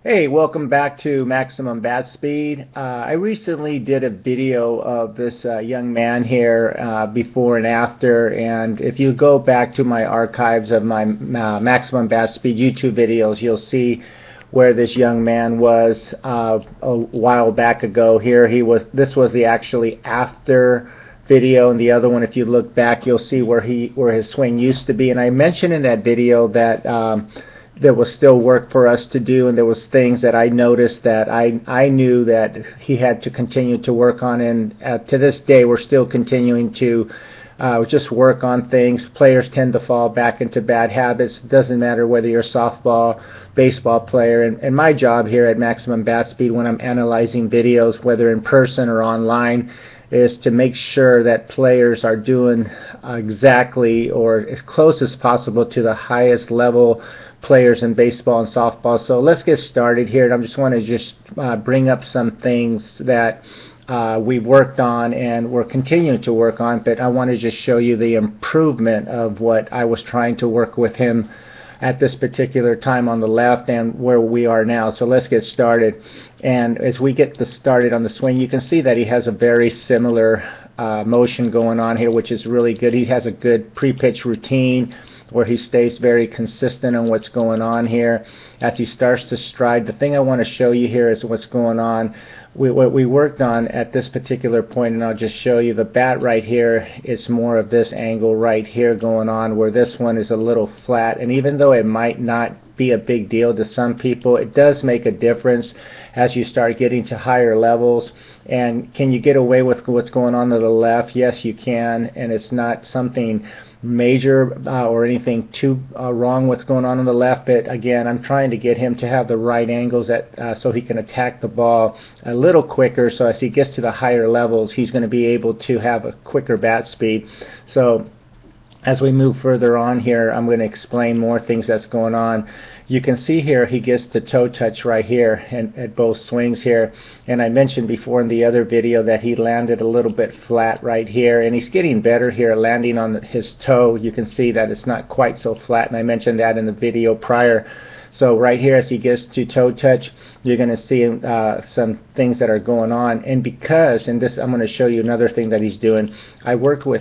Hey, welcome back to Maximum Bat Speed. I recently did a video of this young man here before and after, and if you go back to my archives of my Maximum Bat Speed YouTube videos, you'll see where this young man was a while back ago. Here he was. This was the actually after video, and the other one, if you look back, you'll see where his swing used to be. And I mentioned in that video that there was still work for us to do, and there was things that I noticed that I knew that he had to continue to work on, and to this day we're still continuing to just work on things. Players tend to fall back into bad habits. It doesn't matter whether you're a softball, baseball player, and my job here at Maximum Bat Speed when I'm analyzing videos, whether in person or online, is to make sure that players are doing exactly or as close as possible to the highest level players in baseball and softball. So let's get started here, and I just want to bring up some things that we've worked on and we're continuing to work on, but I want to just show you the improvement of what I was trying to work with him at this particular time on the left and where we are now. So let's get started. And as we get started on the swing, you can see that he has a very similar motion going on here, which is really good. He has a good pre-pitch routine where he stays very consistent on what's going on here. As he starts to stride, the thing I want to show you here is what's going on. What we worked on at this particular point, and I'll just show you the bat right here, is more of this angle right here going on, where this one is a little flat. And even though it might not be a big deal to some people, it does make a difference as you start getting to higher levels. And can you get away with what's going on to the left? Yes, you can, and it's not something major or anything too wrong what's going on the left. But again, I'm trying to get him to have the right angles so he can attack the ball a little quicker, so as he gets to the higher levels he's going to be able to have a quicker bat speed. So as we move further on here, I'm going to explain more things that's going on. You can see here he gets the toe touch right here and at both swings here, and I mentioned before in the other video that he landed a little bit flat right here, and he's getting better here landing on his toe. You can see that it's not quite so flat, and I mentioned that in the video prior. So right here as he gets to toe touch, you're going to see some things that are going on. And because, and this I'm going to show you another thing that he's doing, I worked with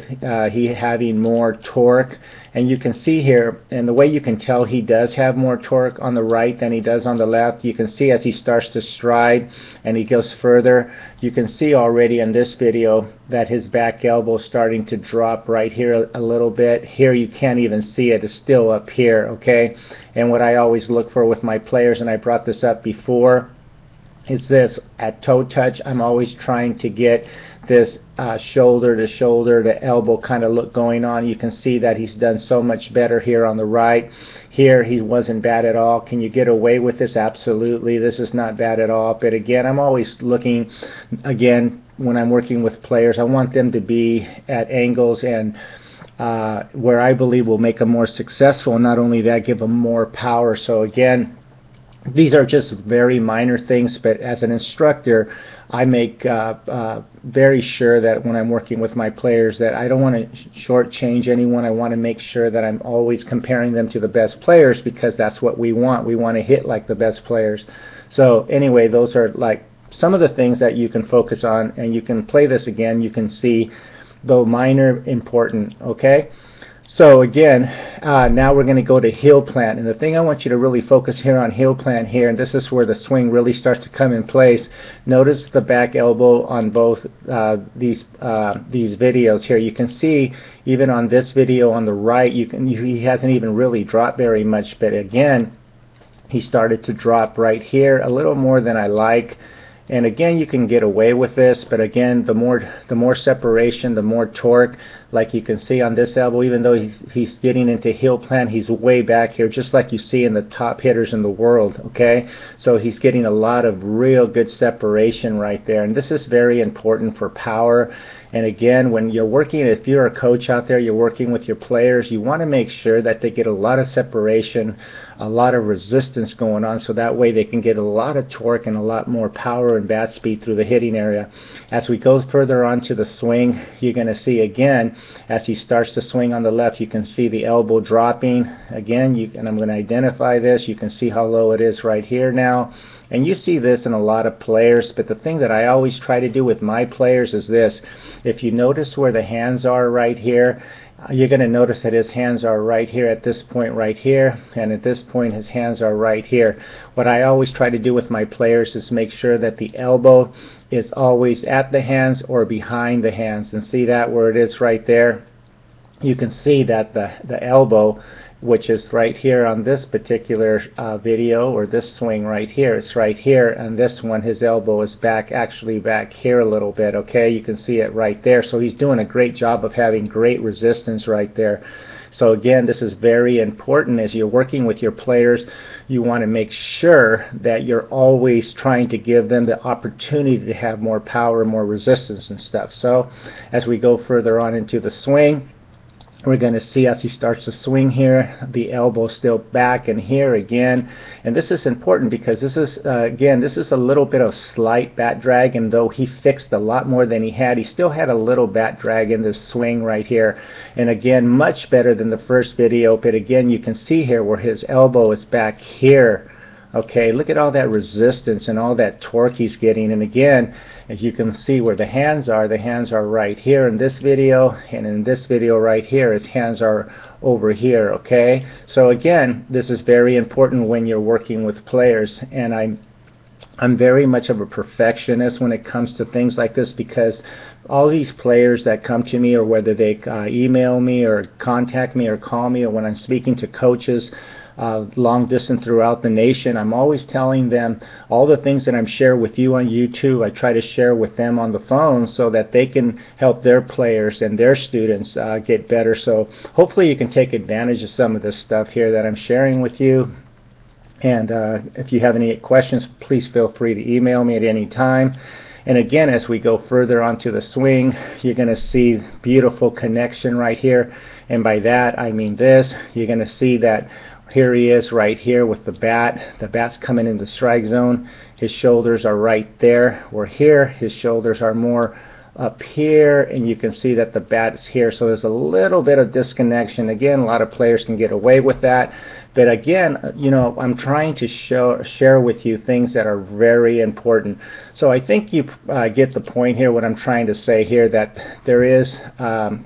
he having more torque, and you can see here, and the way you can tell he does have more torque on the right than he does on the left, you can see as he starts to stride and he goes further, you can see already in this video that his back elbow is starting to drop right here a little bit. Here you can't even see it. It's still up here, okay? And what I always look for with my players, and I brought this up before, is this: at toe touch I'm always trying to get this shoulder to shoulder to elbow kind of look going on. You can see that he's done so much better here on the right. Here he wasn't bad at all. Can you get away with this? Absolutely. This is not bad at all. But again, I'm always looking, again, when I'm working with players, I want them to be at angles and where I believe will make them more successful, and not only that, give them more power. So again, these are just very minor things, but as an instructor I make very sure that when I'm working with my players that I don't want to shortchange anyone. I want to make sure that I'm always comparing them to the best players, because that's what we want. We want to hit like the best players. So anyway, those are like some of the things that you can focus on, and you can play this again. You can see though minor important, okay? So again, now we're going to go to heel plant, and the thing I want you to really focus here on heel plant here, and this is where the swing really starts to come in place. Notice the back elbow on both these videos here. You can see even on this video on the right, he hasn't even really dropped very much, but again he started to drop right here a little more than I like. And again, you can get away with this, but again, the more separation, the more torque. Like you can see on this elbow, even though he's getting into heel plant, he's way back here, just like you see in the top hitters in the world, okay? So he's getting a lot of real good separation right there, and this is very important for power And again, when you're working, if you're a coach out there, you're working with your players, you want to make sure that they get a lot of separation, a lot of resistance going on, so that way they can get a lot of torque and a lot more power and bat speed through the hitting area. As we go further on to the swing, you're going to see again, as he starts to swing on the left, you can see the elbow dropping. Again, and I'm going to identify this. You can see how low it is right here now. And you see this in a lot of players, but the thing that I always try to do with my players is this. If you notice where the hands are right here, you're going to notice that his hands are right here at this point right here, and at this point his hands are right here. What I always try to do with my players is make sure that the elbow is always at the hands or behind the hands. And see that where it is right there? You can see that the elbow, which is right here on this particular video, or this swing right here, it's right here, and this one his elbow is back, actually back here a little bit. Okay, you can see it right there. So he's doing a great job of having great resistance right there. So again, this is very important as you're working with your players. You want to make sure that you're always trying to give them the opportunity to have more power, more resistance and stuff. So as we go further on into the swing, we're going to see as he starts to swing here, the elbow still back, and here again. And this is important because this is, again, this is a little bit of slight bat drag, and though he fixed a lot more than he still had a little bat drag in this swing right here. And again, much better than the first video, but again, you can see here where his elbow is back here. Okay, look at all that resistance and all that torque he's getting. And again, as you can see where the hands are right here in this video, and in this video right here his hands are over here. Okay, so again, this is very important when you're working with players, and I'm very much of a perfectionist when it comes to things like this, because all these players that come to me, or whether they email me or contact me or call me, or when I'm speaking to coaches long distance throughout the nation, I'm always telling them all the things that I'm sharing with you on YouTube. I try to share with them on the phone so that they can help their players and their students get better. So hopefully you can take advantage of some of this stuff here that I'm sharing with you. And if you have any questions, please feel free to email me at any time. And again, as we go further onto the swing, you're going to see beautiful connection right here. And by that I mean this. You're going to see that here he is right here with the bat. The bat's coming in the strike zone. His shoulders are right there. Where here, his shoulders are more up here, and you can see that the bat is here. So there's a little bit of disconnection. Again, a lot of players can get away with that. But again, you know, I'm trying to share with you things that are very important. So I think you get the point here, what I'm trying to say here, that there is,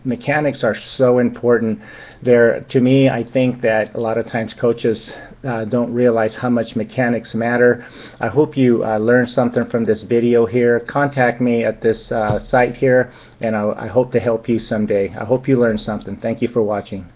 mechanics are so important. To me, I think that a lot of times coaches don't realize how much mechanics matter. I hope you learned something from this video here. Contact me at this site here, and I hope to help you someday. I hope you learned something. Thank you for watching.